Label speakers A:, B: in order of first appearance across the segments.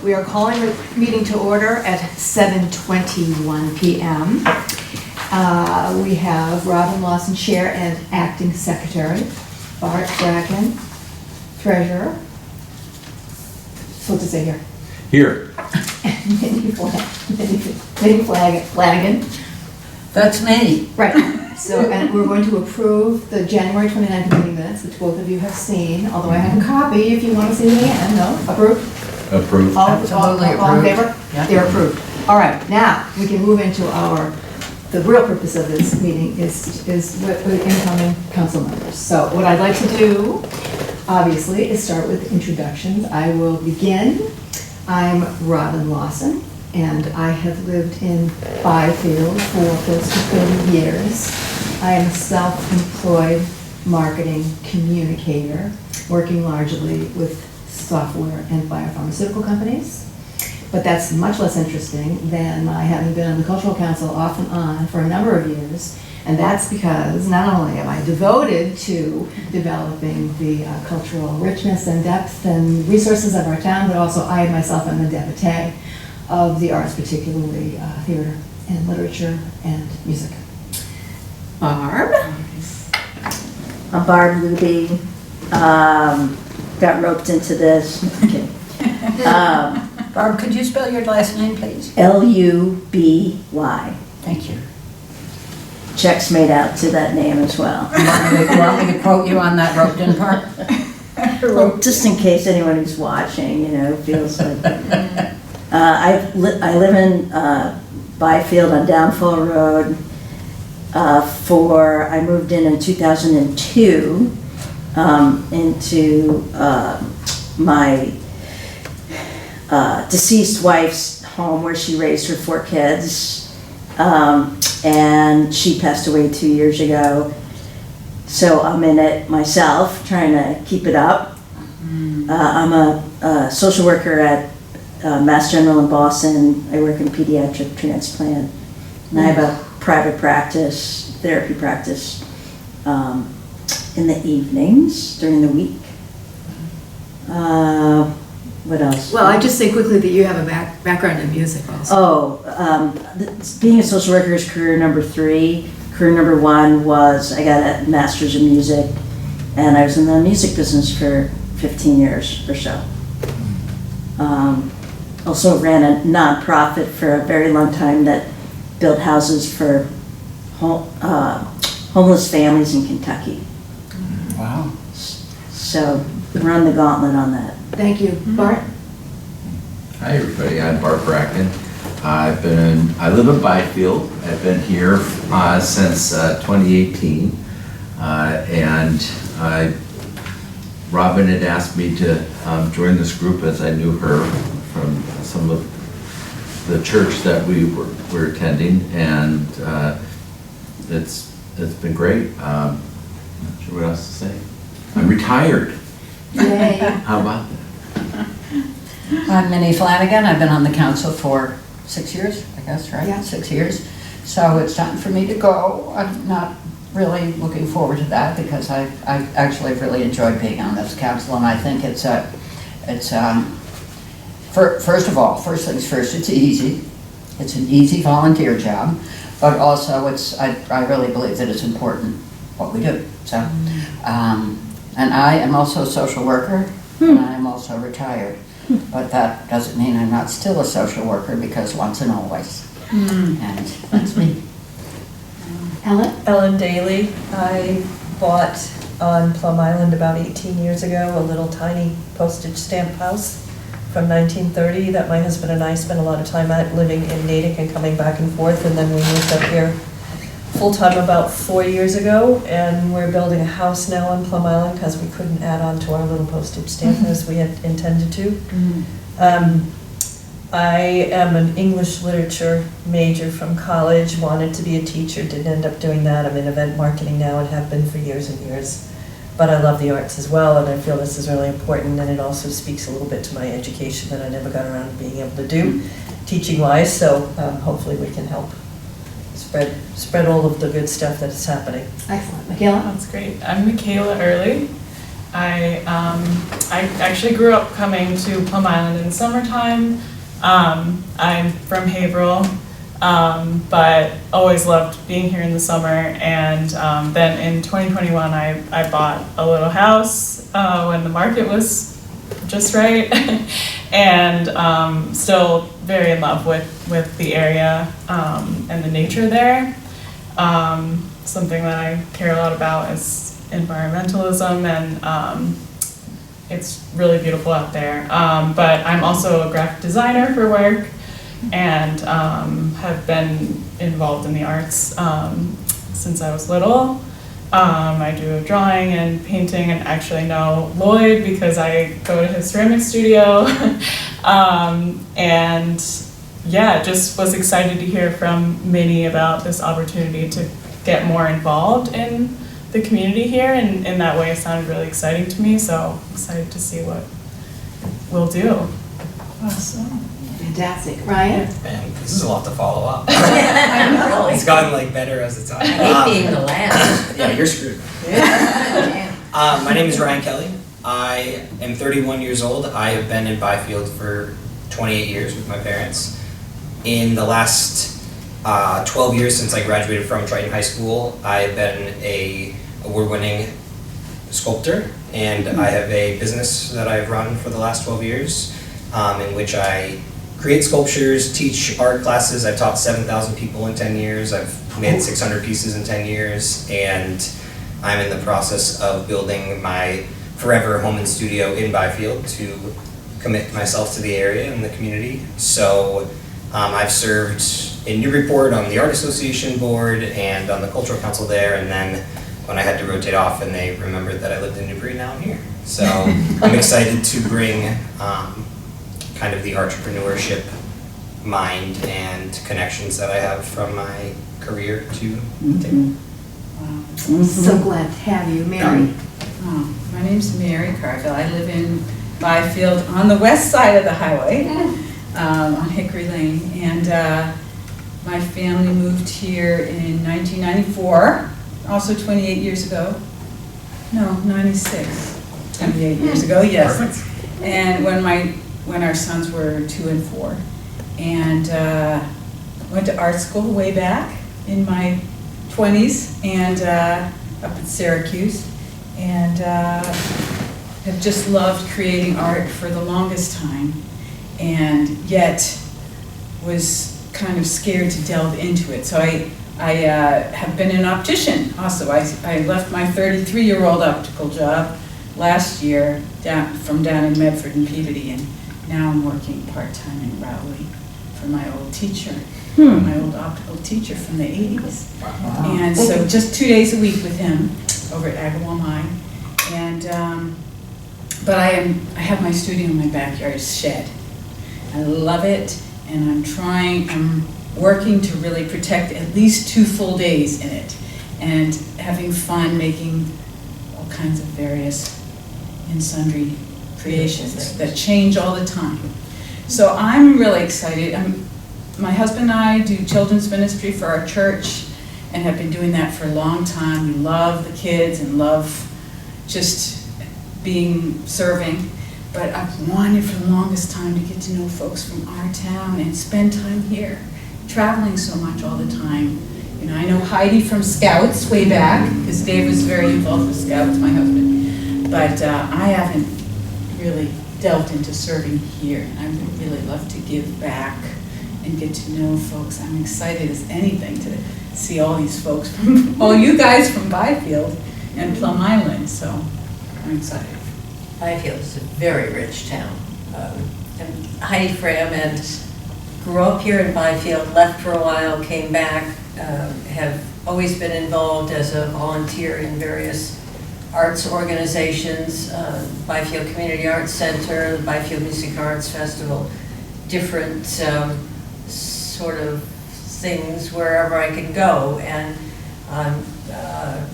A: We are calling the meeting to order at 7:21 p.m. We have Robin Lawson, Chair and Acting Secretary, Bart Bracken, Treasurer. So to say here.
B: Here.
A: Mindy Flanagan.
C: That's me.
A: Right. So, and we're going to approve the January 29th meeting minutes, which both of you have seen, although I have a copy if you want to see them again. No? Approved?
B: Approved.
C: Absolutely
A: All in
C: approved.
A: favor?
C: Yeah.
A: They're approved. All right, now we can move into the real purpose of this meeting is with incoming council members. So what I'd like to do, obviously, is start with introductions. I will begin. I'm Robin Lawson, and I have lived in Byfield for close to 30 years. I am a self-employed marketing communicator, working largely with software and biopharmaceutical companies. But that's much less interesting than my having been on the Cultural Council off and on for a number of years. And that's because not only am I devoted to developing the cultural richness and depth and resources of our town, but also I myself am a devotee of the arts, particularly theater and literature and music. Barb?
D: I'm Barb Luby. Got roped into this. Okay.
C: Barb, could you spell your last name, please?
D: Luby.
C: Thank you.
D: Checks made out to that name as well.
C: You want me to quote you on that roped in part?
D: Well, just in case anyone who's watching, feels like. I live in Byfield on Downfall Road. I moved in 2002 into my deceased wife's home where she raised her 4 kids. And she passed away 2 years ago. So I'm in it myself, trying to keep it up. I'm a social worker at Mass General in Boston. I work in pediatric transplant. And I have a private practice, therapy practice, in the evenings during the week. What else?
A: Well, I just say quickly that you have a background in music also.
D: Being a social worker is career number 3. Career number 1 was I got a master's in music, and I was in the music business for 15 years or so. Also ran a nonprofit for a very long time that built houses for homeless families in Kentucky.
C: Wow.
D: So run the gauntlet on that.
A: Thank you. Bart?
B: Hi, everybody. I'm Bart Bracken. I live in Byfield. I've been here since 2018. Robin had asked me to join this group as I knew her from some of the church that we were attending, and it's been great. Not sure what else to say. I'm retired.
A: Yay.
B: How about that?
C: I'm Minnie Flanagan. I've been on the council for 6 years, I guess, right?
A: Yeah.
C: 6 years. So it's time for me to go. I'm not really looking forward to that because I actually really enjoyed being on this council, and I think first things first, it's easy. It's an easy volunteer job, but also I really believe that it's important what we do. So, and I am also a social worker, and I am also retired. But that doesn't mean I'm not still a social worker, because once and always. And that's me.
A: Ellen?
E: Daly. I bought on Plum Island about 18 years ago a little tiny postage stamp house from 1930 that my husband and I spent a lot of time at, living in Natick and coming back and forth, and then we moved up here full-time about 4 years ago, and we're building a house now on Plum Island because we couldn't add on to our little postage stamp as we had intended to. I am an English literature major from college, wanted to be a teacher, didn't end up doing that. I'm in event marketing now and have been for years and years. But I love the arts as well, and I feel this is really important, and it also speaks a little bit to my education that I never got around to being able to do, teaching-wise, so hopefully we can help spread all of the good stuff that is happening.
A: Excellent. Michaela?
F: That's great. I'm Michaela Early. I actually grew up coming to Plum Island in the summertime. I'm from Haverhill, but always loved being here in the summer. And then in 2021, I bought a little house when the market was just right, and still very in love with the area and the nature there. Something that I care a lot about is environmentalism, and it's really beautiful out there. But I'm also a graphic designer for work, and have been involved in the arts since I was little. I do drawing and painting, and actually know Lloyd because I go to his ceramic studio. And yeah, just was excited to hear from Minnie about this opportunity to get more involved in the community here, and in that way it sounded really exciting to me, so excited to see what we'll do.
A: Awesome. Fantastic. Ryan?
G: Man, this is a lot to follow up.
H: Really?
G: It's gotten like better as it's time.
H: I hate being the last.
G: Yeah, you're screwed. My name is Ryan Kelly. I am 31 years old. I have been in Byfield for 28 years with my parents. In the last 12 years since I graduated from Triton High School, I've been a award-winning sculptor, and I have a business that I've run for the last 12 years, in which I create sculptures, teach art classes. I've taught 7,000 people in 10 years. I've made 600 pieces in 10 years, and I'm in the process of building my forever home and studio in Byfield to commit myself to the area and the community. So I've served in Newburyport on the Art Association board and on the Cultural Council there, and then when I had to rotate off and they remembered that I lived in Newbury, now I'm here. So I'm excited to bring kind of the entrepreneurship mind and connections that I have from my career to the table.
A: So glad to have you, Mary.
I: My name's Mary Cargill. I live in Byfield on the west side of the highway, on Hickory Lane, and my family moved here in 1994, also 28 years ago. No, 96, 28 years ago, yes.
G: Perfect.
I: And when our sons were 2 and 4, and went to art school way back in my 20s, and up at Syracuse, and have just loved creating art for the longest time, and yet was kind of scared to delve into it. So I have been an optician also. I left my 33-year-old optical job last year down in Medford and Peabody, and now I'm working part-time in Rowley for my old teacher, my old optical teacher from the 80s.
A: Wow.
I: And so just 2 days a week with him over at Agawam High. And, but I have my studio in my backyard shed. I love it, and I'm working to really protect at least 2 full days in it, and having fun making all kinds of various and sundry creations that change all the time. So I'm really excited. My husband and I do children's ministry for our church and have been doing that for a long time. We love the kids and love just serving. But I've wanted for the longest time to get to know folks from our town and spend time here, traveling so much all the time. You know, I know Heidi from Scouts way back, because Dave was very involved with Scouts, my husband. But I haven't really delved into serving here. And I would really love to give back and get to know folks. I'm excited as anything to see all these folks, all you guys from Byfield and Plum Island, so I'm excited.
H: Byfield is a very rich town. And Heidi Fram grew up here in Byfield, left for a while, came back, have always been involved as a volunteer in various arts organizations, Byfield Community Arts Center, the Byfield Music Arts Festival, different sort of things wherever I could go. And I'm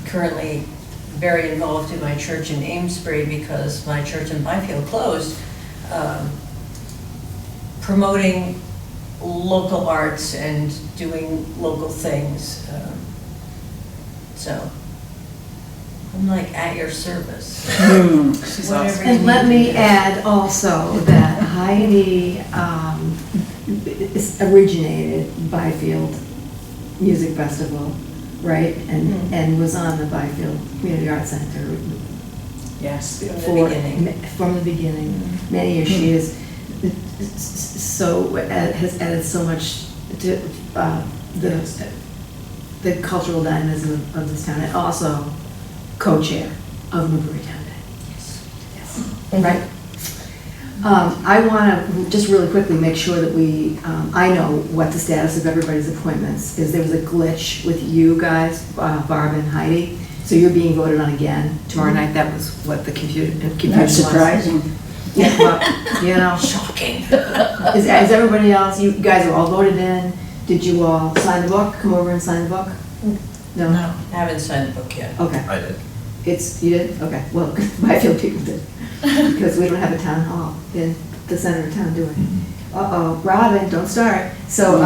H: currently very involved in my church in Amesbury because my church in Byfield closed, promoting local arts and doing local things. So I'm like at your service.
I: She's
H: Whatever
I: awesome.
H: you
A: And let
H: need
A: me
H: to do.
A: add also that Heidi originated Byfield Music Festival, right? And was on the Byfield Community Arts Center
I: Yes.
H: From the beginning.
A: From the beginning, many years. She is has added so much to the cultural dynamism of this town, and also co-chair of Newbury Town Day. Yes. Right? I want to just really quickly make sure that I know what the status of everybody's appointments is. There was a glitch with you guys, Barb and Heidi, so you're being voted on again tomorrow night. That was what the confusion
C: That's
A: was.
C: surprising.
A: Yeah, well, you know.
H: Shocking.
A: Is everybody else, you guys are all voted in? Did you all sign the book? Come over and sign the book? No?
H: I haven't signed the book yet.
A: Okay.
G: I did.
A: You did? Okay, well, Byfield people did. Because we don't have a town hall in the center of town, do we? Uh-oh, Robin, don't start. So,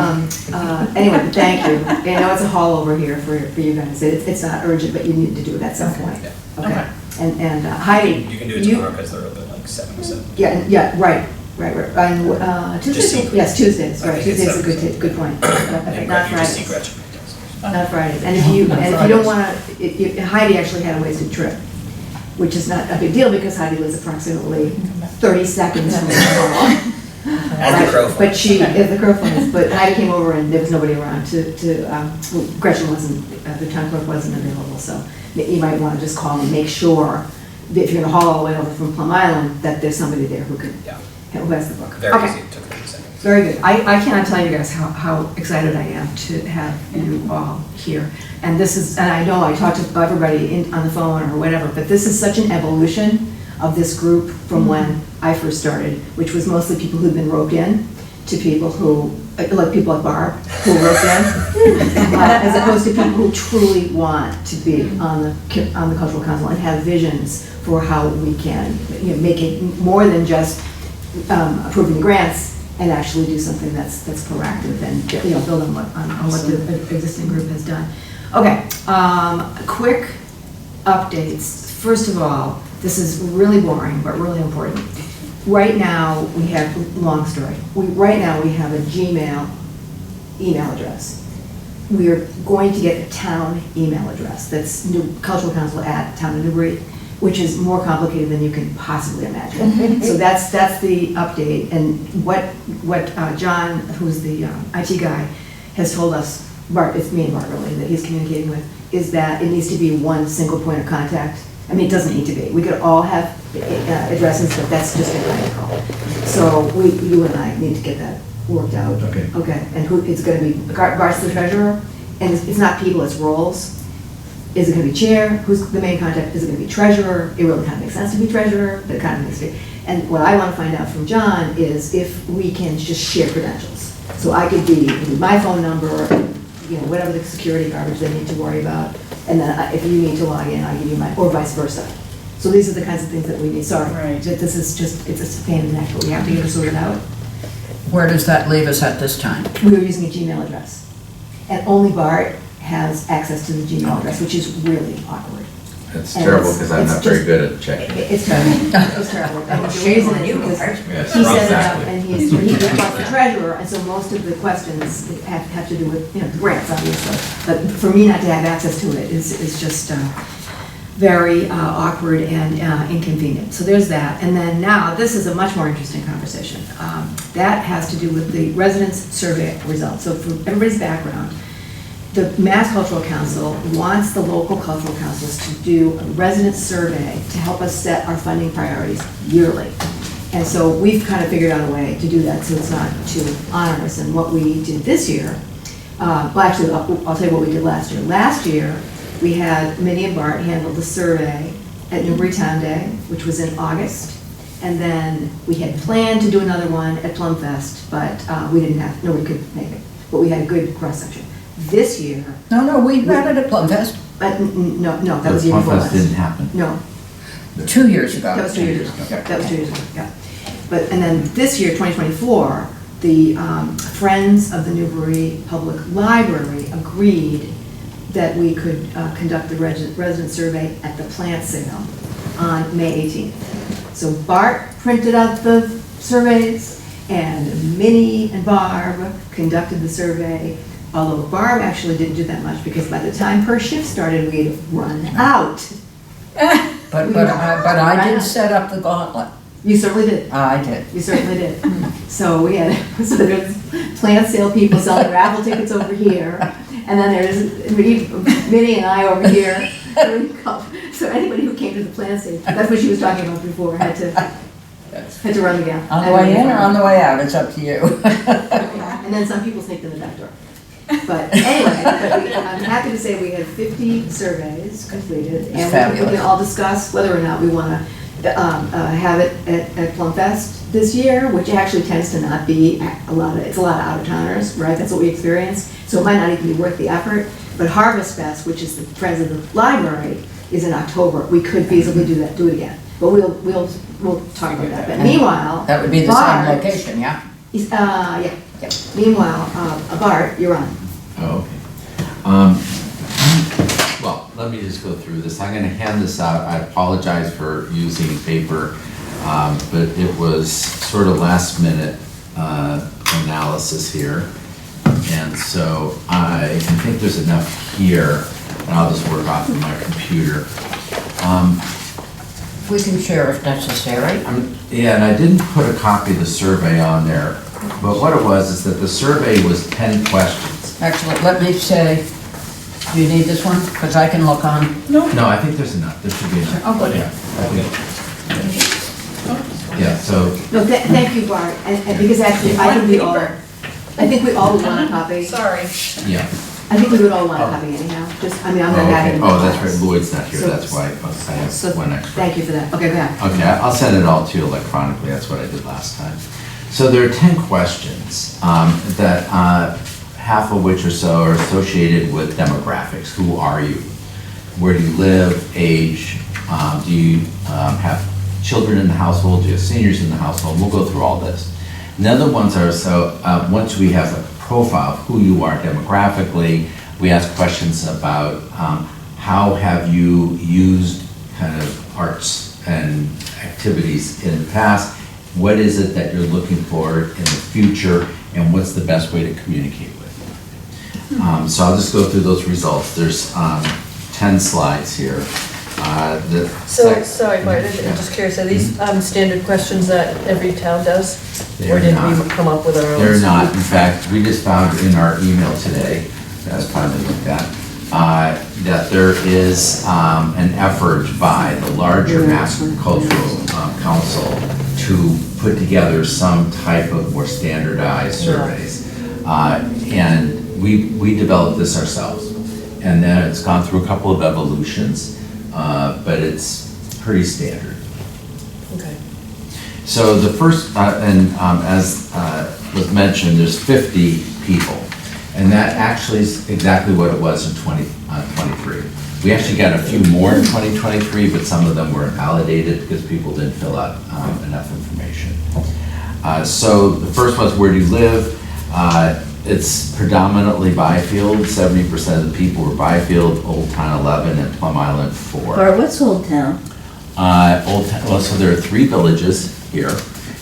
A: anyway, thank you. I know it's a haul over here for you guys. It's not urgent, but you need to do it at some point.
G: Yeah.
A: Okay. And Heidi.
G: You can do it tomorrow because they're open like 7 to 7.
A: Yeah, right. And Tuesdays,
G: Just see-
A: yes, Tuesdays,
G: I
A: right,
G: think it's
A: Tuesdays is a good point.
G: And
A: Not
G: you just see
A: Fridays,
G: Gretchen.
A: not Fridays. And if you don't want to, Heidi actually had a wasted trip, which is not a big deal because Heidi lives approximately 30 seconds from the hall.
G: As the crow flies.
A: But as the crow flies, but Heidi came over and there was nobody around well, Gretchen wasn't, the town clerk wasn't available, so you might want to just call and make sure that if you're going to haul all the way over from Plum Island, that there's somebody there who
G: Yeah.
A: has the book.
G: Very
A: Okay.
G: easy. It took 30 seconds.
A: Very good. I cannot tell you guys how excited I am to have you all here. And I know I talked to everybody on the phone or whatever, but this is such an evolution of this group from when I first started, which was mostly people who'd been roped in to people who, like people like Barb, who were roped in, as opposed to people who truly want to be on the Cultural Council and have visions for how we can make it more than just approving grants and actually do something that's proactive and build on what the existing group has done. Okay, quick updates. First of all, this is really boring but really important. Right now we have long story. Right now we have a Gmail email address. We are going to get a town email address that's Cultural Council at Town of Newbury, which is more complicated than you can possibly imagine. So that's the update. And what John, who's the IT guy, has told us, Bart, it's me and Bart really, that he's communicating with, is that it needs to be one single point of contact. I mean, it doesn't need to be. We could all have addresses, but that's just impractical. So you and I need to get that worked out.
B: Okay.
A: Okay, and it's gonna be, Bart's the treasurer, and it's not people, it's roles. Is it gonna be chair? Who's the main contact? Is it gonna be treasurer? It really kind of makes sense to be treasurer, but it kind of makes it. And what I want to find out from John is if we can just share credentials. So I could be my phone number, whatever the security garbage they need to worry about. And then if you need to log in, I give you or vice versa. So these are the kinds of things that we need. Sorry,
I: Right.
A: this is just, it's a pain in the neck, but we have to get it sorted out.
C: Where does that leave us at this time?
A: We were using a Gmail address. And only Bart has access to the Gmail address, which is really awkward.
B: It's
A: And
B: terrible
A: it's-
B: because I'm
A: it's
B: not very
A: just-
B: good at checking.
A: It's terrible, it's terrible. And the
H: Shame
A: reason
H: on
A: is
H: you,
A: because
H: Bart.
B: Yes,
A: he set it up
B: exactly.
A: and he's the treasurer, and so most of the questions have to do with, the grants, obviously. But for me not to have access to it is just very awkward and inconvenient. So there's that. And then now, this is a much more interesting conversation. That has to do with the residence survey results. So for everybody's background, the Mass Cultural Council wants the local cultural councils to do a residence survey to help us set our funding priorities yearly. And so we've kind of figured out a way to do that so it's not too onerous. And what we did this year, well actually I'll tell you what we did last year. Last year, we had Minnie and Bart handle the survey at Newbury Town Day, which was in August. And then we had planned to do another one at Plum Fest, but nobody could make it. But we had a good cross-section. This year,
C: No, we had it at Plum Fest
A: but no, that was
B: The
A: the year before
B: Plum Fest
A: last.
B: didn't happen.
A: No,
C: 2 years ago.
A: that was 2 years ago.
C: Yeah.
A: That was 2 years ago, yeah. And then this year, 2024, the Friends of the Newbury Public Library agreed that we could conduct the resident survey at the plant sale on May 18th. So Bart printed out the surveys, and Minnie and Barb conducted the survey, although Barb actually didn't do that much, because by the time her shift started, we had run out.
C: But I did set up the gauntlet.
A: You certainly did.
C: I did.
A: You certainly did. So we had, so there's plant sale people selling raffle tickets over here, and then there's Minnie and I over here. So anybody who came to the plant sale, that's what she was talking about before, had to run the gallon.
C: On the way in or on the way out, it's up to you.
A: And then some people sneaked in the back door. But anyway, I'm happy to say we had 50 surveys completed.
C: It's
A: And we
C: fabulous.
A: can all discuss whether or not we want to have it at Plum Fest this year, which actually tends to not be it's a lot of out-of-towners, right? That's what we experience. So it might not even be worth the effort. But Harvest Fest, which is the Friends of the Library, is in October. We could feasibly do it again. But we'll talk about that. But meanwhile,
C: That would be the same
A: Bart
C: location, yeah?
A: yeah. Meanwhile, Bart, you're on.
B: Oh, okay. Well, let me just go through this. I'm gonna hand this out. I apologize for using paper, but it was sort of last minute analysis here. And so I think there's enough here, and I'll just work off of my computer.
C: We can share if necessary.
B: Yeah, and I didn't put a copy of the survey on there, but what it was is that the survey was 10 questions.
C: Actually, let me say, do you need this one? Because I can look on.
B: No, I think there's enough. There should be enough.
C: Oh, good.
B: Yeah, I think. Yeah, so,
A: No, thank you, Bart, and because actually, I think we all would want a copy.
E: Sorry.
B: yeah.
A: I think we would all want a copy anyhow, just, I mean, I'm
B: Oh,
A: gonna add it
B: okay.
A: in.
B: Oh, that's right, Lloyd's not here,
A: So-
B: that's why I have
A: So,
B: one extra.
A: thank you for that. Okay, go ahead.
B: Okay, I'll send it all to you electronically, that's what I did last time. So there are 10 questions that half of which or so are associated with demographics. Who are you? Where do you live? Age? Do you have children in the household? Do you have seniors in the household? We'll go through all this. And the other ones are, once we have a profile of who you are demographically, we ask questions about how have you used kind of arts and activities in the past? What is it that you're looking for in the future? And what's the best way to communicate with you? So I'll just go through those results. There's 10 slides here.
E: Sorry, Martin, I'm just curious, are these standard questions that every town does?
B: They
E: Or
B: are
E: did
B: not.
E: we come up with our own?
B: They're not. In fact, we just found in our email today, as finally looked at, that there is an effort by the larger Mass Cultural Council to put together some type of more standardized surveys. And we developed this ourselves. And then it's gone through a couple of evolutions, but it's pretty standard.
E: Okay.
B: So the first, as was mentioned, there's 50 people. And that actually is exactly what it was in 2023. We actually got a few more in 2023, but some of them were invalidated because people didn't fill out enough information. So the first was, where do you live? It's predominantly Byfield. 70% of the people were Byfield, Old Town 11, and Plum Island 4.
D: Bart, what's Old Town?
B: Well, so there are 3 villages here,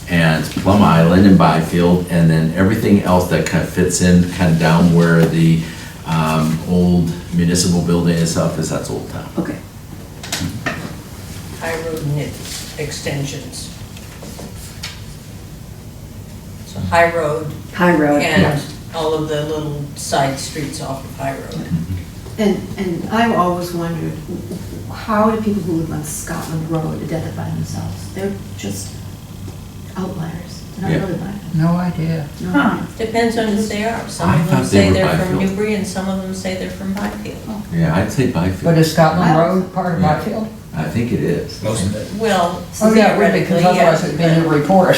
B: and Plum Island and Byfield, and then everything else that kind of fits in, kind of down where the old municipal building itself is, that's Old Town.
D: Okay.
H: High Road and its extensions. So High Road
D: High Road.
H: and all of the little side streets off of High Road.
A: And I've always wondered, how do people who live on Scotland Road identify themselves? They're just outliers. They're
B: Yeah.
A: not really Byfield.
C: No idea.
A: No.
I: Huh.
H: Depends on who they are. Some
B: I
H: of them
B: thought they
H: say
B: were
H: they're from
B: Byfield.
H: Newbury and some of them say they're from Byfield.
B: Yeah, I'd say Byfield.
C: But is Scotland Road part of
B: Yeah.
C: Byfield?
B: I think it is.
G: Most of it.
H: Well,
C: Oh, yeah, it would be, because
H: theoretically,
C: otherwise
H: yes,
C: it'd be a new
H: but
C: report.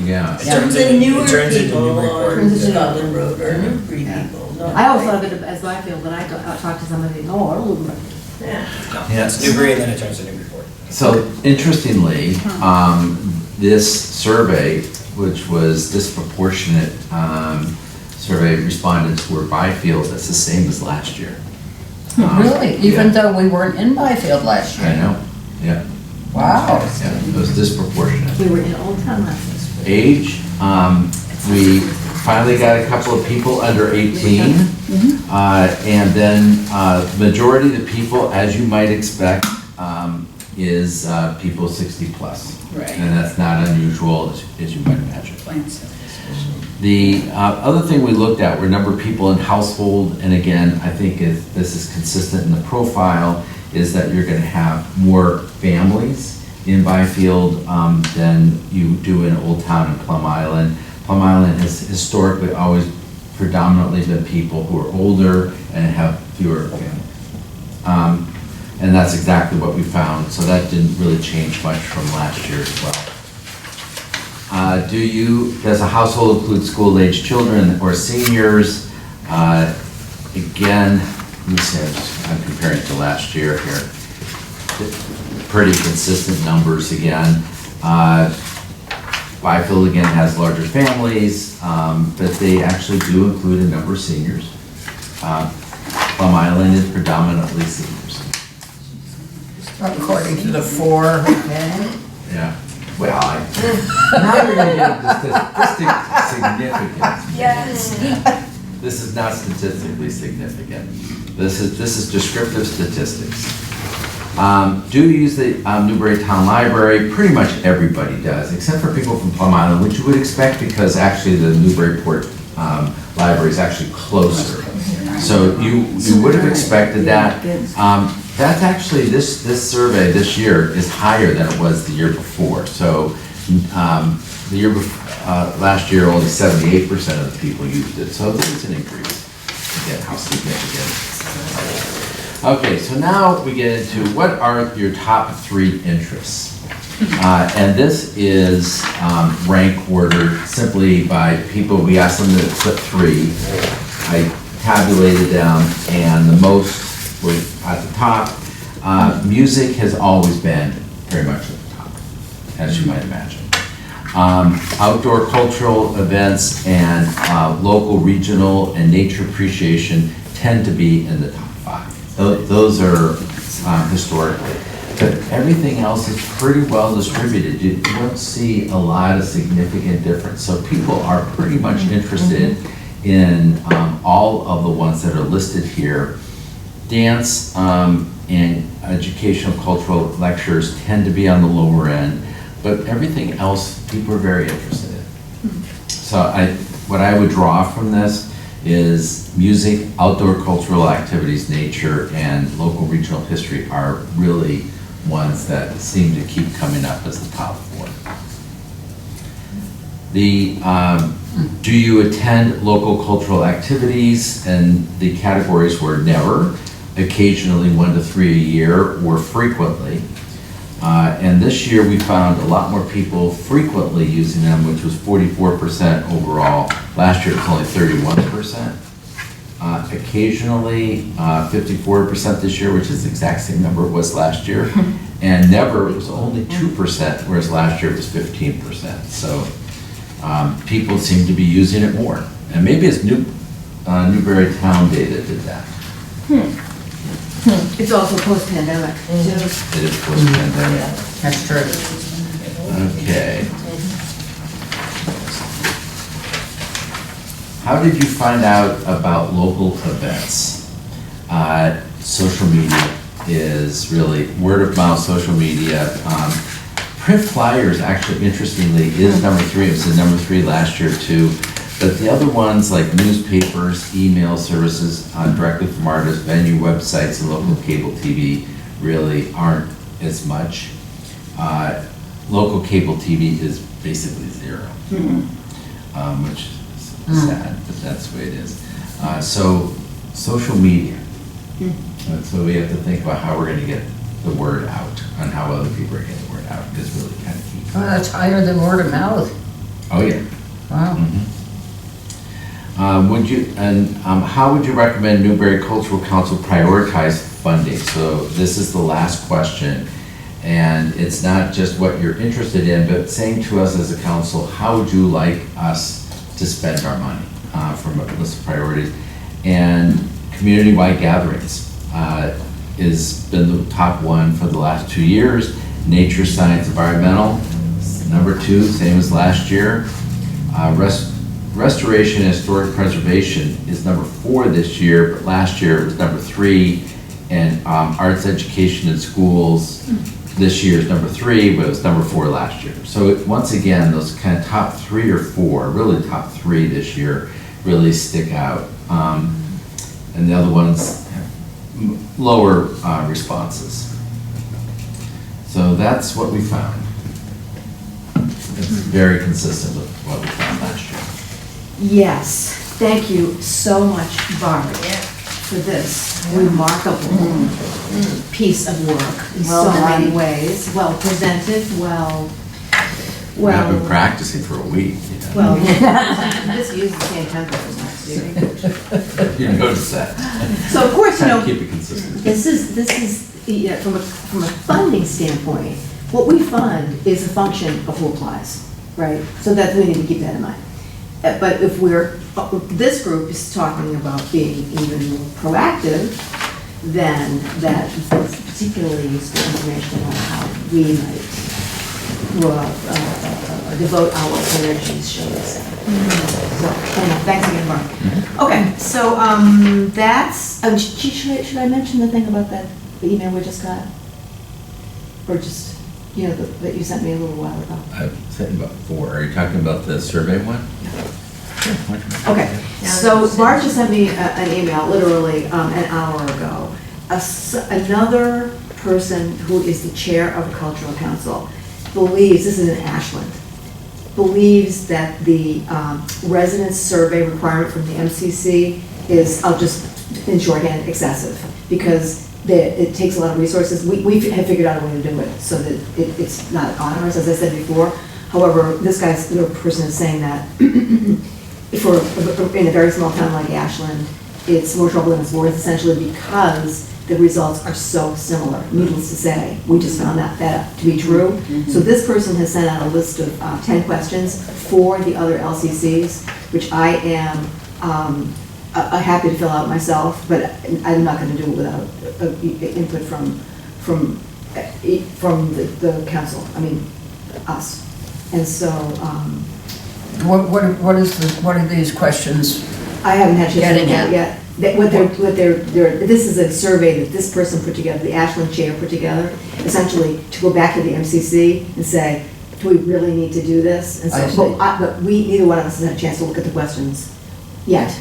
B: Yeah.
H: some of the newer
G: It turns into
H: people
G: Newburyport.
H: on Scotland Road are Newbury
A: Yeah.
H: people, not
A: I always
H: Byfield.
A: thought of it as Byfield, but I talked to somebody, oh, I don't live in Byfield.
H: Yeah.
G: No,
B: Yeah.
G: it's Newbury and then it turns to Newburyport.
B: So interestingly, this survey, which was disproportionate survey respondents were Byfield, that's the same as last year.
C: Really? Even though we weren't in Byfield last
B: I
C: year?
B: know, yeah.
C: Wow.
B: Yeah, it was disproportionate.
A: We were in Old Town last year.
B: Age, we finally got a couple of people under 18. And then, majority of the people, as you might expect, is people 60 plus.
I: Right.
B: And that's not unusual, as you might imagine.
I: Plant cells especially.
B: The other thing we looked at were number of people in household, and again, I think this is consistent in the profile, is that you're gonna have more families in Byfield than you do in Old Town and Plum Island. Plum Island has historically always predominantly been people who are older and have fewer families. And that's exactly what we found, so that didn't really change much from last year as well. Does a household include school-aged children or seniors? Again, let me see, I'm comparing to last year here. Pretty consistent numbers again. Byfield again has larger families, but they actually do include a number of seniors. Plum Island is predominantly seniors.
C: According to the 4, okay?
B: Yeah. Well, now you're gonna get into statistic significance.
H: Yes.
B: This is not statistically significant. This is descriptive statistics. Do you use the Newbury Town Library? Pretty much everybody does, except for people from Plum Island, which you would expect because actually the Newburyport Library is actually closer. So you would have expected that. That's actually, this survey this year is higher than it was the year before. So the year last year, only 78% of the people used it. So there's an increase. Again, how significant. Okay, so now we get into what are your top 3 interests. And this is rank ordered simply by people. We asked them to put 3. I tabulated them, and the most were at the top. Music has always been very much at the top, as you might imagine. Outdoor cultural events and local, regional, and nature appreciation tend to be in the top 5. Those are historically. But everything else is pretty well distributed. You don't see a lot of significant difference. So people are pretty much interested in all of the ones that are listed here. Dance and educational cultural lectures tend to be on the lower end, but everything else people are very interested in. So what I would draw from this is music, outdoor cultural activities, nature, and local regional history are really ones that seem to keep coming up as the top 4. Do you attend local cultural activities? And the categories were never, occasionally 1 to 3 a year, or frequently. And this year we found a lot more people frequently using them, which was 44% overall. Last year it was only 31%. Occasionally, 54% this year, which is the exact same number it was last year. And never, it was only 2%, whereas last year it was 15%. So people seem to be using it more. And maybe it's Newbury Town data did that.
A: It's also post-pandemic, too.
B: It is post-pandemic.
C: That's true.
B: Okay. How did you find out about local events? Social media is really word of mouth, social media. Print flyers, actually, interestingly, is number 3. It was the number 3 last year, too. But the other ones, like newspapers, email services directly from artists, venue websites, and local cable TV, really aren't as much. Local cable TV is basically 0, which is sad, but that's the way it is. So, social media. So we have to think about how we're going to get the word out, and how other people are getting the word out is really kind of key.
C: Oh, that's higher than word of mouth.
B: Oh, yeah.
C: Wow.
B: How would you recommend Newbury Cultural Council prioritize funding? So this is the last question, and it's not just what you're interested in, but saying to us as a council, how would you like us to spend our money from a list of priorities? And community-wide gatherings. has been the top one for the last 2 years. Nature, Science, Environmental, number 2, same as last year. Restoration and Historic Preservation is number 4 this year, but last year it was number 3. And Arts Education in Schools this year is number 3, but it was number 4 last year. So once again, those kind of top 3 or 4, really top 3 this year, really stick out. And the other ones have lower responses. So that's what we found. It's very consistent with what we found last year.
A: Yes, thank you so much, Barbara, for this remarkable piece of work in
C: Well
A: so many
C: done.
A: ways. Well presented, well,
B: I've been practicing for a week.
A: well, this uses the same template as last year.
B: You notice that.
A: So of course, you
B: Try
A: know,
B: to keep it consistent.
A: this is, you know, from a funding standpoint, what we fund is a function of who applies, right? So that, we need to keep that in mind. But if this group is talking about being even more proactive, then that is particularly useful information on how we might devote our energies, shall we say. So, anyway, thanks again, Mark. Okay, so that's, should I mention the thing about that email we just got? Or just, you know, that you sent me a little while ago?
B: I've sent about 4. Are you talking about the survey one?
A: Okay, so Mark just sent me an email, literally an hour ago. Another person who is the chair of the Cultural Council believes, this is in Ashland, believes that the residence survey requirement from the MCC is, I'll just, in shorthand, excessive, because it takes a lot of resources. We have figured out a way to do it so that it's not onerous, as I said before. However, this person is saying that in a very small town like Ashland, it's more trouble than it's worth, essentially because the results are so similar. Needless to say, we just found that to be true. So this person has sent out a list of 10 questions for the other LCCs, which I am happy to fill out myself, but I'm not going to do it without input from the council. I mean, us. And so.
C: What are these questions?
A: I haven't had a chance to
C: Getting
A: look at
C: at.
A: it yet. This is a survey that this person put together, the Ashland chair put together, essentially to go back to the MCC and say, do we really need to do this? And
C: I see.
A: so, but neither one of us has had a chance to look at the questions yet.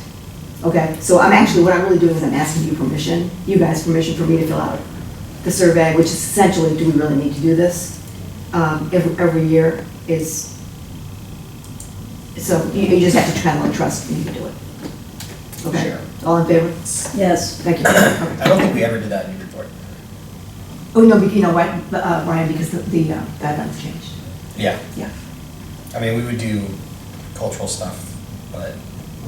A: Okay, so what I'm really doing is I'm asking you guys permission for me to fill out the survey, which is essentially, do we really need to do this? Every year is, so you just have to kind of like trust me to do it. Okay,
G: Sure.
A: all in favor?
D: Yes.
A: Thank you. Okay.
G: I don't think we ever did that in your report.
A: Oh, no, you know what, Brian, because the guidelines changed.
G: Yeah.
A: Yeah.
G: I mean, we would do cultural stuff, but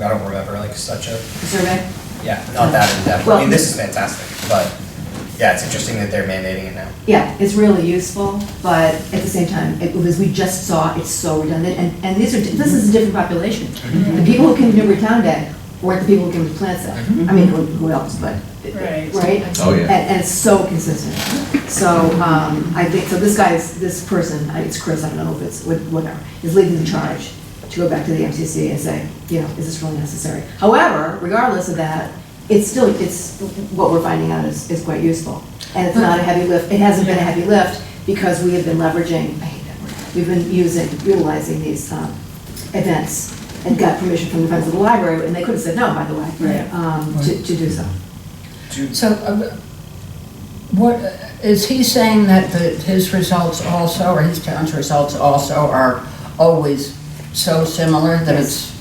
G: I don't remember like such a,
A: The survey?
G: yeah, not that in depth. I
A: Well-
G: mean, this is fantastic, but yeah, it's interesting that they're mandating it now.
A: Yeah, it's really useful, but at the same time, because we just saw it's so redundant, and this is a different population. The people who came to Newburytown Day weren't the people who came to Plans Day. I mean, who else, but,
F: Right.
A: right?
B: Oh, yeah.
A: And it's so consistent. So, I think, so this person, it's Chris, I don't know if it's, whatever, is leading the charge to go back to the MCC and say, you know, is this really necessary? However, regardless of that, it's what we're finding out is quite useful. And it's not a heavy lift, it hasn't been a heavy lift because we have been leveraging, I hate that word, we've been utilizing these events and got permission from the Friends of the Library, and they could have said no, by the way, to do so.
C: So, what, is he saying that his results also, or his town's results also are always so similar that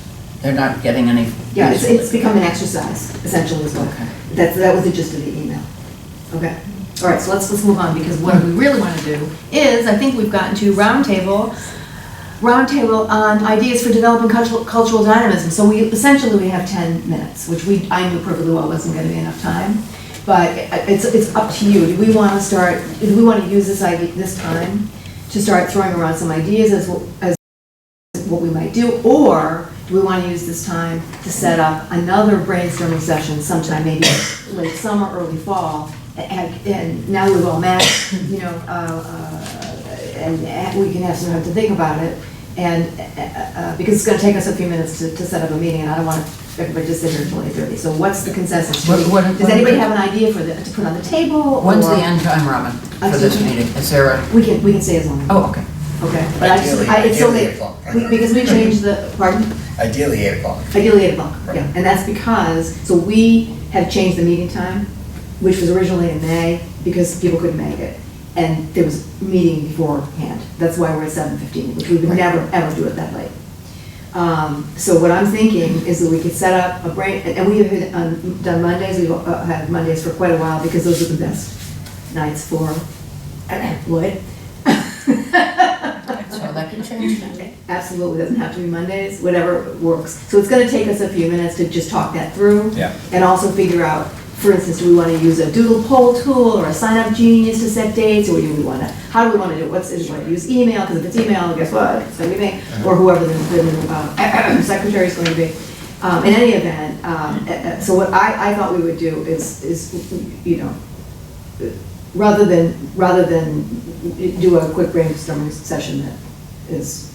C: they're not getting any?
A: Yeah, it's become an exercise, essentially, is what, that was the gist of the email. Okay, all right, so let's move on, because what we really want to do is, I think we've gotten to roundtable on ideas for developing cultural dynamism. So we have 10 minutes, which I knew perfectly well wasn't going to be enough time, but it's up to you. Do we want to use this time to start throwing around some ideas as what we might do, or do do we want to use this time to set up another brainstorming session sometime, maybe late summer, early fall? And now that we've all met, you know, and we can have some time to think about it. And, because it's gonna take us a few minutes to set up a meeting, and I don't want everybody to sit here until 8:30. So what's the consensus? Does anybody have an idea for to put on the table?
C: When's the
A: or-
C: end time, Robin, for this
A: Excuse me?
C: meeting? Is there a,
A: We can stay as long as.
C: oh, okay.
A: Okay, but I just, it's so
J: Ideally,
A: late,
J: 8 o'clock.
A: because we changed the, pardon?
J: Ideally, 8 o'clock.
A: Ideally 8 o'clock, yeah, and that's because, so we have changed the meeting time, which was originally in May, because people couldn't make it, and there was a meeting beforehand, that's why we're at 7:15, which we would never, ever do it that late. So what I'm thinking is that we could set up a break, and we have done Mondays, we've had Mondays for quite a while, because those are the best nights for, Lloyd?
C: So that can change.
A: Absolutely, doesn't have to be Mondays, whatever works. So it's gonna take us a few minutes to just talk that through.
G: Yeah.
A: And also figure out, for instance, do we wanna use a doodle poll tool or a sign up genius to set dates, or do we wanna, how do we wanna do it? Is it, use email, because if it's email, guess what, it's gonna be me, or whoever the secretary is gonna be. In any event, so what I thought we would do is, you know, rather than do a quick brainstorming session that is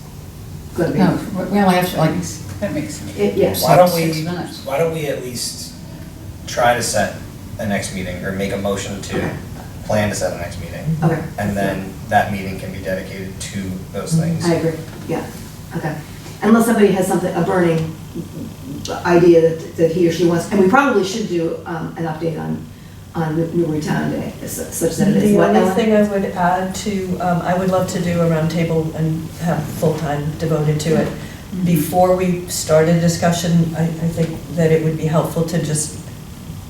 A: gonna be.
C: No, we only have like
I: That makes sense.
A: Yes.
G: Why don't
C: 6
G: we,
C: minutes.
G: why don't we at least try to set a next meeting, or make a motion to
A: Okay.
G: plan to set a next meeting?
A: Okay.
G: And then that meeting can be dedicated to those things.
A: I agree, yeah, okay. Unless somebody has something, a burning idea that he or she wants, and we probably should do an update on Newbury Town Day, such that it is.
E: The
A: What,
E: only
A: Ellen?
E: thing I would add to, I would love to do a roundtable and have full-time devoted to it. Before we start a discussion, I think that it would be helpful to just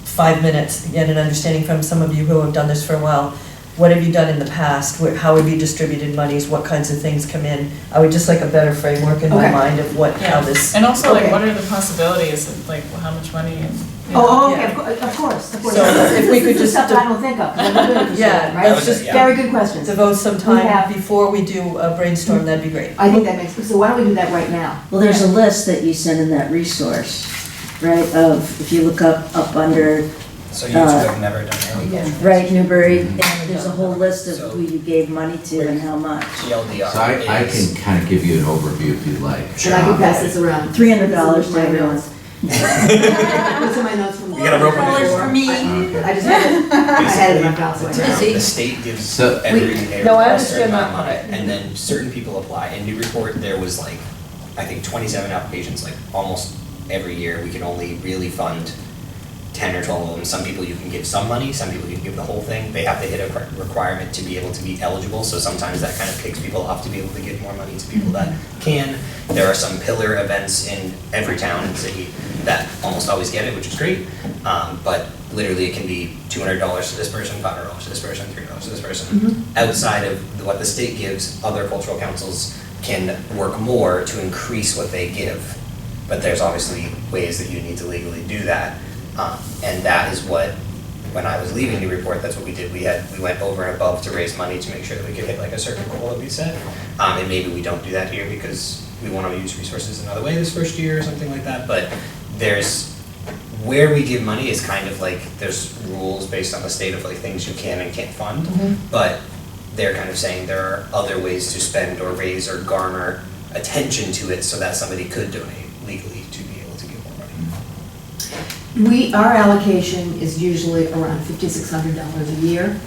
E: 5 minutes, get an understanding from some of you who have done this for a while. What have you done in the past? How have you distributed monies? What kinds of things come in? I would just like a better framework in my
A: Okay.
E: mind of how this.
F: And also, like,
A: Okay.
F: what are the possibilities of, like, how much money and, you know?
A: Oh, okay,
E: Yeah.
A: of course, of course.
E: So if we could
A: This is
E: just
A: stuff that I don't think of, 'cause I've been doing it for so
E: Yeah,
A: long, right?
E: let's just
A: Very good questions.
E: devote some
A: We
E: time
A: have-
E: before we do a brainstorm, that'd be great.
A: I think that makes, so why don't we do that right now?
D: Well, there's a list that you sent in that resource, right, of, if you look up under,
G: So you two have never done any
D: right, Newbury, there's a whole list of who you gave money to and how much.
G: TLDR.
B: So I
G: is-
B: can kind of give you an overview if you'd like.
A: And I can pass this around.
D: $300 to everyone.
A: These are my notes from.
G: We gotta rope it in.
H: $4 for me.
B: Okay.
A: I just had it, I had it in my file, so I know.
H: Busy.
G: The state gives
B: So-
G: every area
E: No, I
G: a certain
E: understand
G: amount of
E: that
G: money,
E: part.
G: and then certain people apply. In Newburyport, there was like, I think 27 applications, like almost every year. We can only really fund 10 or 12 of them. Some people you can give some money, some people you can give the whole thing. They have to hit a requirement to be able to be eligible, so sometimes that kind of kicks people off to be able to give more money to people that can. There are some pillar events in every town and city that almost always get it, which is great. But literally it can be $200 to this person, $500 to this person, $300 to this person. Outside of what the state gives, other cultural councils can work more to increase what they give. But there's obviously ways that you need to legally do that. And that is what, when I was leaving Newburyport, that's what we did. We went over and above to raise money to make sure that we could hit like a certain goal that we set. And maybe we don't do that here because we want to use resources another way this first year or something like that. But where we give money is kind of like, there's rules based on the state of like things you can and can't fund. But they're kind of saying there are other ways to spend or raise or garner attention to it so that somebody could donate legally to be able to give more money.
A: Our allocation is usually around $5,600 a year.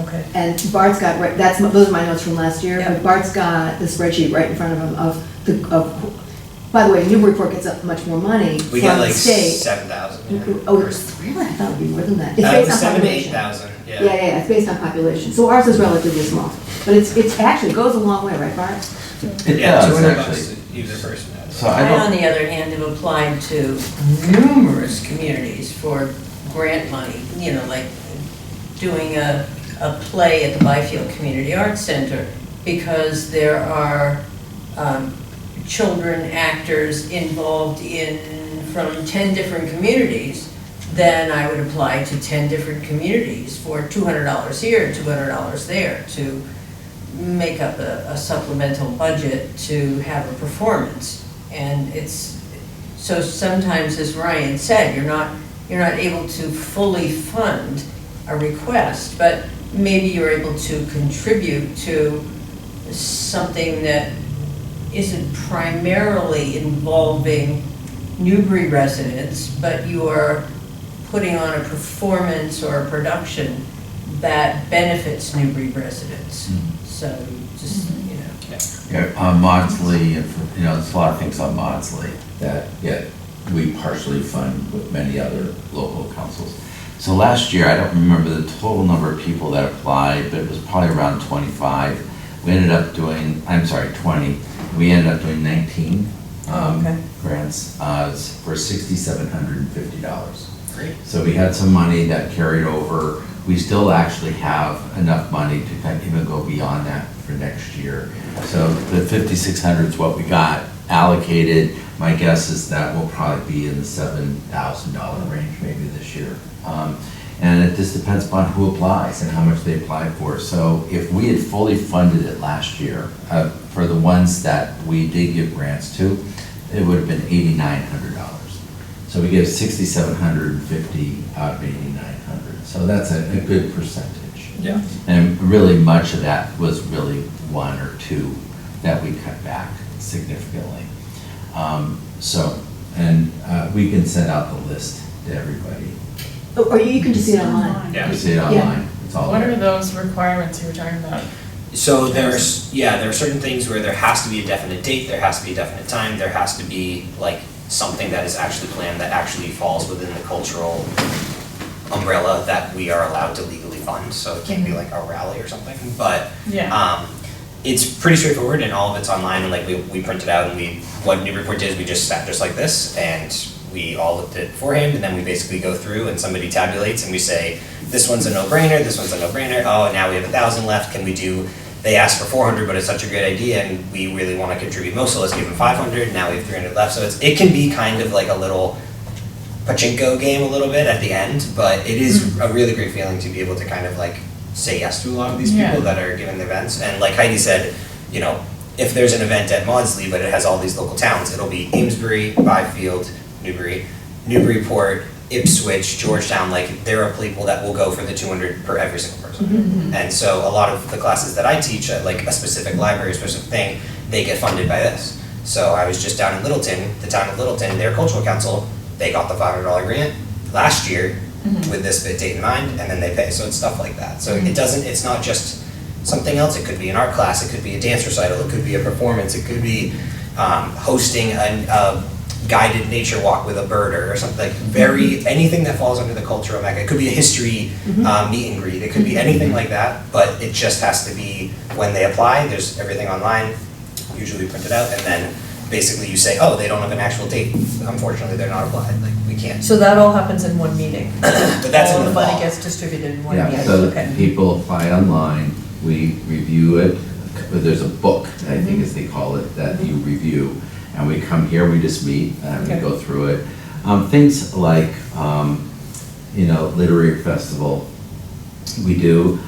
E: Okay.
A: And Bart's got, those are my notes from last year,
E: Yeah.
A: but Bart's got the spreadsheet right in front of him by the way, Newburyport gets up much more money from
G: We get
A: the
G: like
A: state.
G: 7,000.
A: Oh, really? I thought it would be more than that. It's
G: It
A: based
G: was
A: on
G: 7,000 to
A: population.
G: 8,000, yeah.
A: Yeah, it's based on population. So ours is relatively small, but it's actually goes a long way, right, Bart?
B: It
G: Yeah,
B: does,
G: $200
B: actually.
G: to use a person.
B: So I
H: I, on
B: don't,
H: the other hand, have applied to numerous communities for grant money, you know, like doing a play at the Byfield Community Arts Center, because there are children actors involved from 10 different communities. Then I would apply to 10 different communities for $200 here, $200 there to make up a supplemental budget to have a performance. And So sometimes, as Ryan said, you're not able to fully fund a request, but maybe you're able to contribute to something that isn't primarily involving Newbury residents, but you are putting on a performance or a production that benefits Newbury residents. So just, you know.
B: Yeah, on Maudsley, there's a lot of things on Maudsley that we partially fund with many other local councils. So last year, I don't remember the total number of people that applied, but it was probably around 25. We ended up doing, 20. We ended up doing 19
E: Okay.
B: grants for $6,750.
G: Great.
B: So we had some money that carried over. We still actually have enough money to kind of even go beyond that for next year. So the 5,600 is what we got allocated. My guess is that will probably be in the $7,000 range maybe this year. And it just depends upon who applies and how much they apply for. So if we had fully funded it last year, for the ones that we did give grants to, it would have been $8,900. So we gave 6,750 out of 8,900. So that's a good percentage.
G: Yeah.
B: And really much of that was really one or two that we cut back significantly. We can send out the list to everybody.
A: Or you can just see it online.
G: Yeah.
B: You see it online, it's all
F: What
B: there.
F: are those requirements you were talking about?
G: So there are certain things where there has to be a definite date, there has to be a definite time, there has to be like something that is actually planned that actually falls within the cultural umbrella that we are allowed to legally fund. So it can't be like a rally or something, but
F: Yeah.
G: it's pretty straightforward and all of it's online, and like we print it out, and what Newburyport did is we just sat just like this and we all looked at it beforehand, and then we basically go through and somebody tabulates and we say, this one's a no-brainer, this one's a no-brainer, oh, now we have 1,000 left, can we do, they asked for 400, but it's such a great idea and we really want to contribute most, so let's give them 500, now we have 300 left. So it can be kind of like a little pachinko game a little bit at the end, but it is a really great feeling to be able to kind of like say yes to a lot of these people that are giving the events. And like Heidi said, you know, if there's an event at Maudsley, but it has all these local towns, it'll be Amesbury, Byfield, Newbury, Newburyport, Ipswich, Georgetown, like there are people that will go for the 200 per every single person. And so a lot of the classes that I teach at like a specific library, a specific thing, they get funded by this. So I was just down in Littleton, the town of Littleton, their cultural council, they got the $500 grant last year with this date in mind, and then they pay, so it's stuff like that. So it's not just something else, it could be an art class, it could be a dance recital, it could be a performance, it could be hosting a guided nature walk with a birder or something, like anything that falls under the cultural mecca. It could be a history meet and greet, it could be anything like that, but it just has to be, when they apply, there's everything online, usually printed out, and then basically you say, oh, they don't have an actual date, unfortunately they're not applied, like we can't.
E: So that all happens in one meeting?
G: But that's in
E: All
G: the
E: the money
G: fall.
E: gets distributed in one
B: Yeah,
E: meeting?
B: so
E: Okay.
B: people apply online, we review it, but there's a book, I think as they call it, that you review. And we come here, we just meet, and we
E: Okay.
B: go through it. Things like, literary festival, we do,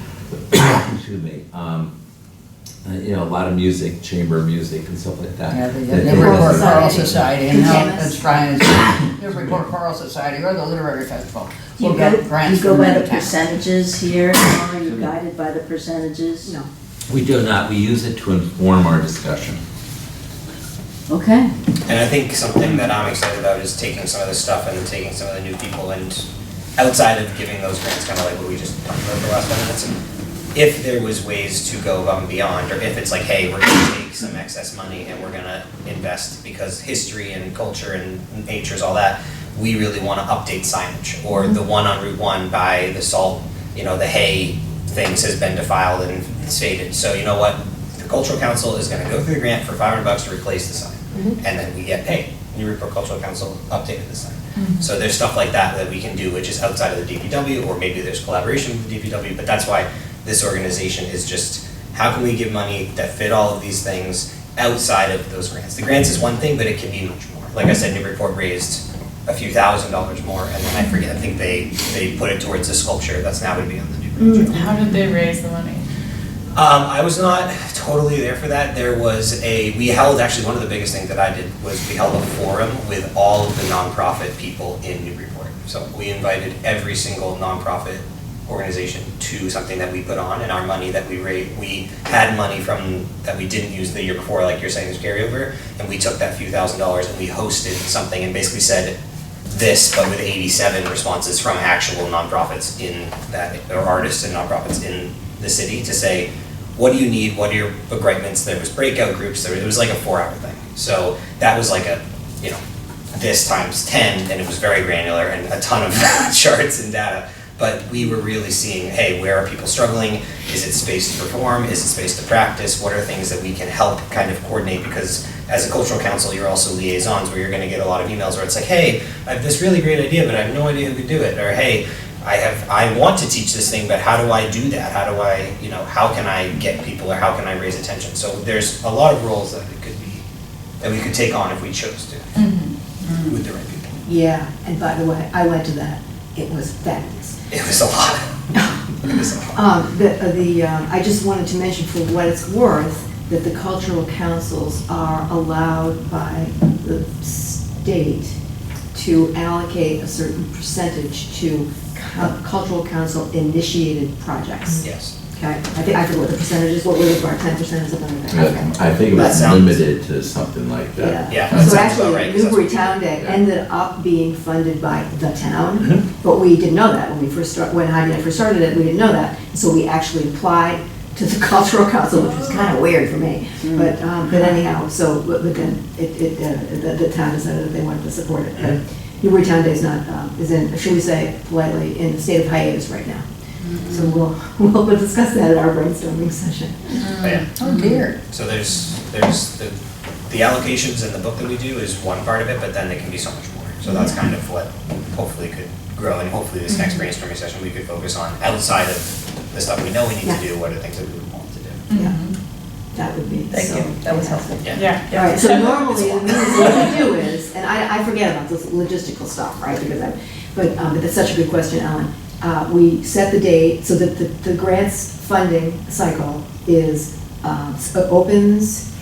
B: excuse me, a lot of music, chamber music and stuff like that.
C: Yeah, the
B: That
C: Newburyport
B: does-
C: Choral Society, and now
A: Contaminants.
C: that's Brian's, Newburyport Choral Society, or the Literary Festival.
D: You
C: We'll
D: go,
C: get grants
D: you go
C: from
D: by
C: the
D: the
C: town.
D: percentages here, or are you guided by the percentages?
A: No.
B: We do not, we use it to inform our discussion.
D: Okay.
G: And I think something that I'm excited about is taking some of this stuff and taking some of the new people, and outside of giving those grants, kind of like what we just talked about for the last 5 minutes, and if there was ways to go above and beyond, or if it's like, hey, we're gonna take some excess money and we're gonna invest because history and culture and nature's all that, we really wanna update signage, or the one on Route 1 by the salt, the hay things has been defiled and faded, so you know what? The Cultural Council is gonna go through the grant for $500 to replace the sign, and then we get paid. Newburyport Cultural Council updated the sign. So there's stuff like that we can do, which is outside of the DPW, or maybe there's collaboration with the DPW, but that's why this organization is just, how can we give money that fit all of these things outside of those grants? The grants is one thing, but it can be much more. Like I said, Newburyport raised a few $1,000s more, and then I forget, I think they put it towards a sculpture that's now would be on the Newbury Trail.
F: How did they raise the money?
G: I was not totally there for that. We held, actually, one of the biggest things that I did was we held a forum with all of the nonprofit people in Newburyport. So we invited every single nonprofit organization to something that we put on, and our money that we raised, we had money from that we didn't use the year before, like you're saying, is carryover, and we took that few $1,000s and we hosted something and basically said this, but with 87 responses from actual nonprofits in that, or artists and nonprofits in the city to say, what do you need? What are your begripements? There was breakout groups. It was like a 4-hour thing. So that was like a, this times 10, and it was very granular and a ton of charts and data. But we were really seeing, hey, where are people struggling? Is it space to perform? Is it space to practice? What are things that we can help kind of coordinate? Because as a cultural council, you're also liaisons, where you're going to get a lot of emails where it's like, hey, I have this really great idea, but I have no idea who could do it. Or hey, I want to teach this thing, but how do I do that? How do I, how can I get people, or how can I raise attention? So there's a lot of roles that we could take on if we chose to, with the right people.
A: Yeah, and by the way, I went to that. It was fabulous.
G: It was a lot. It was a lot.
A: I just wanted to mention, for what it's worth, that the cultural councils are allowed by the state to allocate a certain percentage to cultural council initiated projects.
G: Yes.
A: Okay, I forget what the percentage is, what was it, about 10% or something like that?
B: I think it
G: That
B: was
G: sounds-
B: limited to something like that.
G: Yeah, that
A: So
G: sounds about right,
A: actually,
G: 'cause that's
A: Newbury
G: what we
A: Town
G: do.
A: Day
B: Yeah.
A: ended up being funded by the town,
G: Mhm.
A: but we didn't know that when we first when Heidi and I first started it, we didn't know that. So we actually applied to the cultural council, which was kind of weird for me. But anyhow, but then the town decided that they wanted to support it. But Newbury Town Day is not, is in, should we say politely, in the state of hiatus right now. So we'll discuss that at our brainstorming session.
G: But yeah.
C: Oh dear.
G: So there's the allocations in the book that we do is one part of it, but then there can be so much more. So that's kind of what hopefully could grow, and hopefully this next brainstorming session we could focus on outside of the stuff we know we need
A: Yeah.
G: to do, what are things that we would want to do.
A: Yeah, that would be
E: Thank
A: so
E: you, that was helpful.
G: Yeah.
A: All right, so normally, the meetings, what we do is, and I forget about this logistical stuff, right, because but that's such a good question, Ellen. We set the date, so that the grants funding cycle is, opens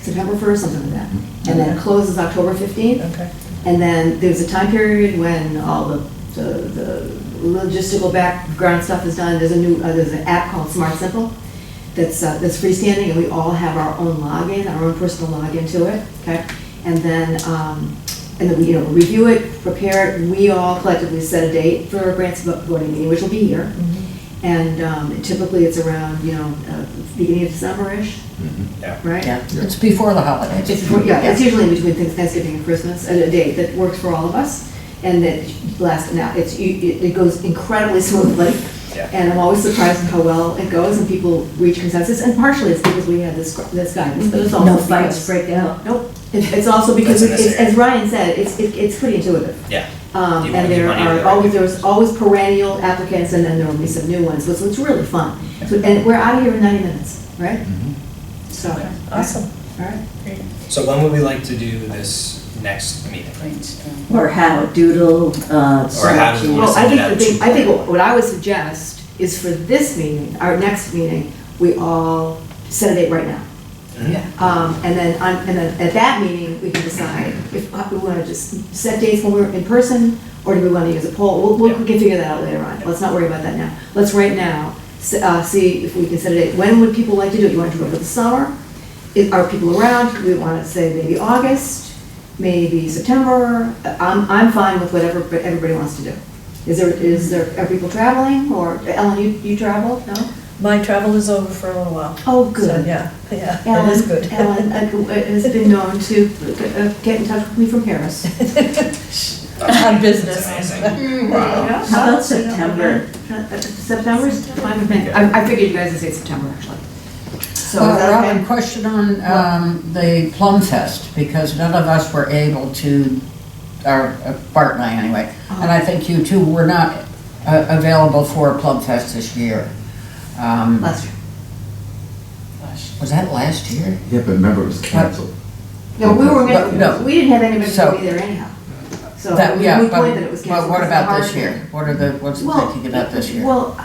A: September 1st, something like that, and then closes October 15th.
E: Okay.
A: And then there's a time period when all the logistical background stuff is done. There's an app called Smart Simple that's freestanding, and we all have our own login, our own personal login to it, okay? And then we, review it, prepare it. We all collectively set a date for a grants voting meeting, which will be here. And typically it's around, beginning of December-ish,
G: Yeah.
A: right?
C: Yeah, it's before the holidays.
A: It's usually in between Thanksgiving and Christmas, a date that works for all of us, and that lasts, now, it goes incredibly smoothly.
G: Yeah.
A: And I'm always surprised at how well it goes, and people reach consensus, and partially it's because we have this guidance, but it's also.
D: No fights break out.
A: Nope, it's also because,
G: That's necessary.
A: as Ryan said, it's pretty intuitive.
G: Yeah. You wanna
A: And
G: give
A: there
G: money to the
A: are
G: right
A: always,
G: people.
A: there's always perennial applicants, and then there will be some new ones, so it's really fun. And we're out of here in 90 minutes, right? So,
E: Awesome.
A: all right.
G: So when would we like to do this next meeting?
I: Brainstorm.
D: Or how, doodle,
G: how do we
A: Well,
G: send it out
A: I think what I would suggest is for this meeting, our next meeting, we all set a date right now. And then at that meeting, we can decide if we want to just set dates when we're in person, or do we want to use a poll? We can figure that out later on. Let's not worry about that now. Let's right now see if we can set a date. When would people like to do it? You want to do it for the summer? Are people around? Do we want to say maybe August, maybe September? I'm fine with whatever everybody wants to do. Are people traveling, or Ellen, you travel? No?
E: My travel is over for a little while.
A: Oh,
E: So,
A: good.
E: yeah, it
A: Ellen,
E: is good.
A: Ellen has been known to get in touch with me from Paris.
E: On business.
G: That's amazing.
A: Wow.
D: How about September?
A: September's fine with me. I figured you guys would say September, actually. So is that
C: Robin,
A: okay?
C: question on the Plum Fest, because none of us were able to, or Bart and I anyway, and I think you two were not available for Plum Fest this year.
A: Last year.
C: Was that last year?
B: Yeah, but remember, it was canceled.
A: No, we
C: No.
A: we didn't have anybody
C: So-
A: to be there anyhow. So
C: That-
A: we
C: yeah,
A: pointed that it was
C: but
A: canceled.
C: what
A: because
C: about
A: of the
C: this year?
A: hurricane.
C: What's the
A: Well,
C: thinking about this year?
A: Well,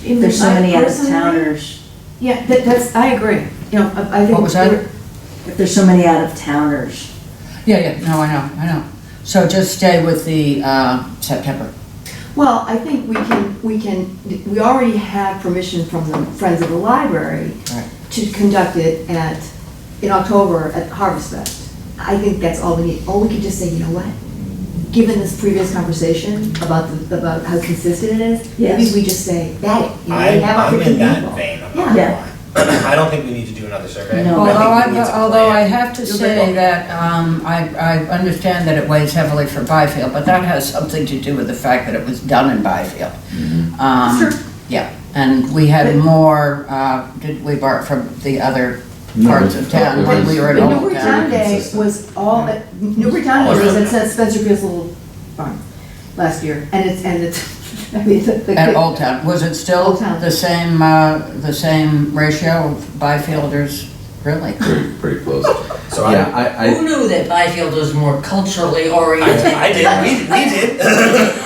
D: There's so many out of
A: personally-
D: towners.
A: Yeah, that's, I agree. You know, I think.
C: What was that?
D: If there's so many out-of-towners.
C: Yeah, no, I know. So just stay with the September.
A: Well, I think we already have permission from the Friends of the Library
C: Right.
A: to conduct it in October at Harvest Fest. I think that's all we need. Or we could just say, you know what? Given this previous conversation about how consistent it is, maybe
D: Yes.
A: we just say, that it. You know, we have our
G: I'm
A: 50
G: in that
A: people.
G: vein, I'm
A: Yeah.
G: not gonna lie. I don't think we need to do another survey.
D: No.
C: Although I have to
A: You're
C: say
A: right.
C: that I understand that it weighs heavily for Byfield, but that has something to do with the fact that it was done in Byfield.
A: Sure.
C: Yeah, and we had more, did we borrow from the other parts of town when we were in
A: The
C: Old
A: Newbury
C: Town?
A: Town Day was all, Newbury Town Day was at Spencer Field's little farm last year, and it's, I mean, the.
C: At Old Town, was it still
A: Old Town.
C: the same ratio of Byfielders, really?
B: Pretty close.
G: So
B: Yeah, I,
H: Who knew that Byfield was more culturally oriented?
G: I did, we did.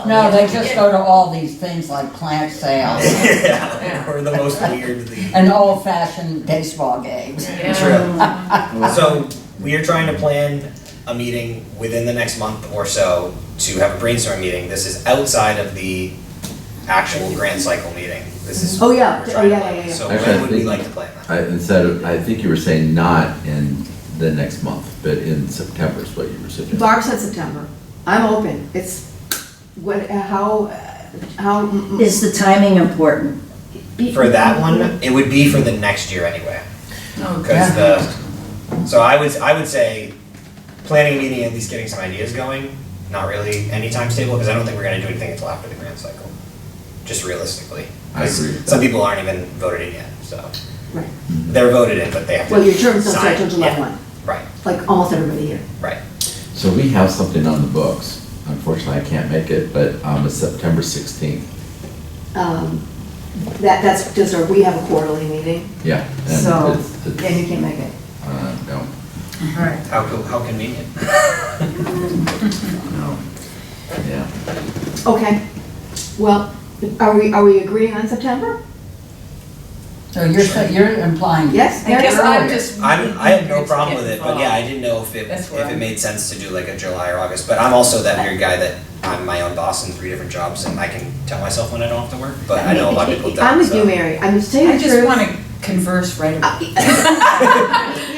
C: No, they just go to all these things like plant sales
G: Yeah, we're the most weird league.
C: and old-fashioned baseball games.
G: True. So we are trying to plan a meeting within the next month or so to have a brainstorm meeting. This is outside of the actual grant cycle meeting. This is.
A: Oh, yeah.
G: what we're trying to
A: Oh, yeah,
G: plan.
A: yeah, yeah, yeah.
G: So
B: Actually, I
G: when would we
B: think-
G: like to plan that?
B: I think you were saying not in the next month, but in September is what you were suggesting.
A: Barb said September. I'm open. It's, what, how.
D: Is the timing important?
G: For that one, it would be for the next year anyway. Because so I would say, planning a meeting, at least getting some ideas going, not really any time stable, because I don't think we're gonna do anything until after the grant cycle, just realistically.
B: I agree with
G: Some
B: that.
G: people aren't even voted in yet, so.
A: Right.
G: They're voted in, but they have to.
A: Well, your terms don't start
G: sign.
A: till July
G: Yeah,
A: 1,
G: Right,
A: like almost everybody here.
G: right.
B: So we have something on the books. Unfortunately, I can't make it, but it's September 16th.
A: That's just we have a quarterly meeting,
B: Yeah. and
A: so,
B: it's-
A: and you can't make it.
B: No,
C: Right.
G: How convenient.
B: no. Yeah.
A: Okay, well, are we agreeing on September?
C: So you're implying.
A: Yes?
I: I guess I'm
C: earlier.
I: just.
G: I have no
I: really
G: problem
I: get
G: with it, but yeah, I
I: involved.
G: didn't know if it
I: That's where I'm-
G: made sense to do like a July or August, but I'm also that weird guy that I'm my own boss in 3 different jobs and I can tell myself when I don't have to work, but I know a lot of people don't.
A: I'm with
G: so.
A: you, Mary. I'm just telling
I: I
A: you the
I: just
A: truth.
I: want to converse right away.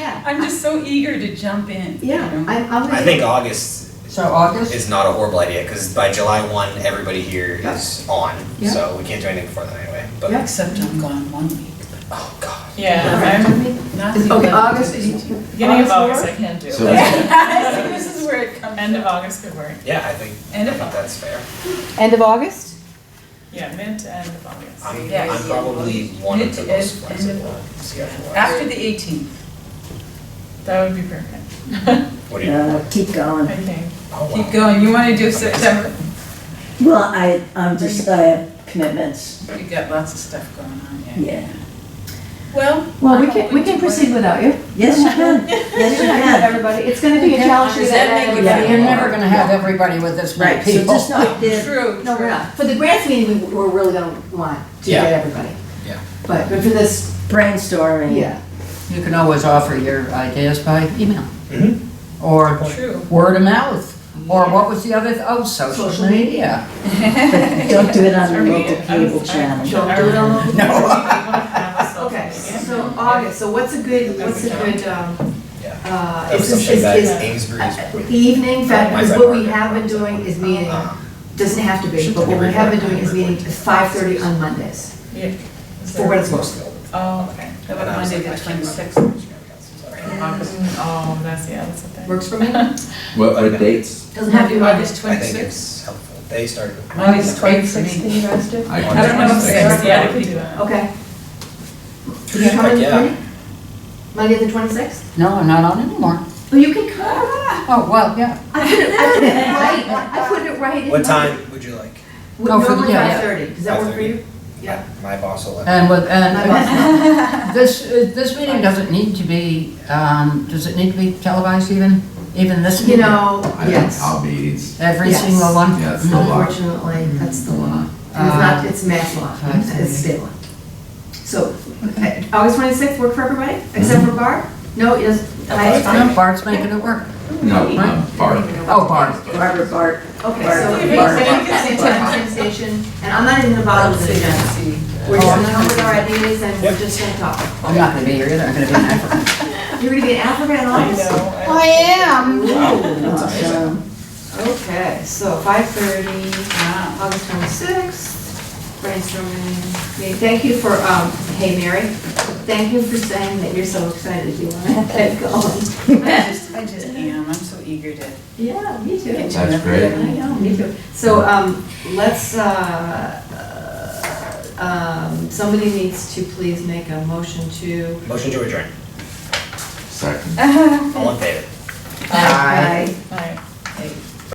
A: Yeah,
I: I'm just so eager to jump in. you
A: yeah,
I: know?
A: I'm with you.
G: I think August
C: So August?
G: is not a horrible idea, because by July 1, everybody here
A: Yeah.
G: is on,
A: Yeah.
G: so we can't do anything before that anyway, but,
A: Yeah.
I: Except I'm gone 1 week.
G: oh god.
F: Yeah,
I: Not the
A: Okay,
I: 11th.
A: August.
F: beginning of August I
A: work?
F: can't do.
B: So-
I: This is where it comes
F: End of
I: from.
F: August could work.
G: Yeah, I think
I: End of
G: that's fair.
A: End of August?
F: Yeah, mid to end of August.
G: I'm probably one of the
I: Mid to
G: most
I: end of
G: flexible schedule.
I: After the 18th.
F: That would be perfect.
G: What do you?
D: Keep going.
F: I think.
G: Oh, wow.
I: Keep going, you want to do September?
D: Well, I have commitments,
I: You got lots of stuff going on, yeah.
D: yeah.
I: Well.
A: Well,
I: I'm
A: we can
I: open to
A: proceed
I: whatever.
A: without you.
D: Yes, you can. Yes, you can.
A: Everybody, it's gonna be a challenge to
H: Does
A: get
H: that make you
A: everybody.
C: You're
H: feel-
C: never gonna have everybody with this many
D: Right, so
C: people.
D: just not the,
I: True.
A: No, we're not. For the grants meeting, we're really gonna want to
G: Yeah.
A: get everybody.
G: Yeah.
A: But for this,
D: brainstorming.
A: yeah.
C: You can always offer your ideas by email.
G: Mhm.
C: Or
I: True.
C: word of mouth. Or what was the other, social
A: Social
C: media.
D: Don't do it on the
F: Are we-
D: local cable channel.
A: Don't do it on local.
F: No.
A: Okay, so August, so what's a good,
G: Yeah. That was
A: is
G: something that
A: is
G: Amesbury's.
A: evening, fact,
G: My
A: because
G: friend
A: what we
G: Margaret
A: have been
G: runs
A: doing
G: it.
A: is meeting, doesn't have to be,
G: Should
A: but what we
G: every
A: have been
G: Friday.
A: doing is meeting at 5:30 on Mondays.
F: Yeah. Is
A: For what it's
F: there-
A: worth.
F: Oh, okay.
I: How
G: And
I: about
G: I was
I: Monday
G: like,
I: the
G: I can't
I: 26th?
G: remember.
F: August. Oh, that's the thing.
A: Works for me?
B: What dates?
A: Doesn't have to be Monday.
I: August
G: I think
I: 26th?
G: it's helpful. They started.
I: Monday's 26th.
A: 26th, can you guys do?
B: I
I: I don't know if they are.
F: Yeah, we could do that.
A: Okay. Can you come in the
G: Yeah.
A: morning? Monday the 26th?
C: No, I'm not on anymore.
A: Oh, you can come.
C: Oh, well, yeah.
A: I put it right in.
G: What time would you like?
C: Oh, for the-
A: Normally
C: yeah, yeah.
A: 5:30. Does that work for you? Yeah.
G: My boss will let.
C: And this meeting doesn't need to be, does it need to be televised even this
A: You
C: meeting?
A: know,
B: I have
A: yes.
B: town meetings.
C: Every
A: Yes.
C: single one?
B: Yeah, it's the law.
A: Unfortunately, that's the law. And it's not, it's mass law, it's state law. So, August 26th work for everybody, except for Bart? No, yes,
C: No, Bart's making it work.
B: No, Bart.
C: Oh, Bart.
D: Barbara Bart.
A: Okay,
D: Bart.
A: so we
D: Bart.
A: can train station, and I'm not even gonna bother with the agenda. We're just gonna come with our ideas and we're just gonna talk.
C: I'm not gonna be here either, I'm gonna be in Africa.
A: You're gonna be in Africa in August?
C: I am.
A: Awesome. Okay, so 5:30, August 26th, brainstorming meeting. Thank you for, hey, Mary, thank you for saying that you're so excited you want to get going.
I: I just am, I'm so eager to
A: Yeah, me too.
I: get to
B: That's
I: it.
B: great.
A: I know, me too. So, let's, somebody needs to please make a motion to.
G: Motion to adjourn.
B: Second.
G: All in favor?
A: Aye.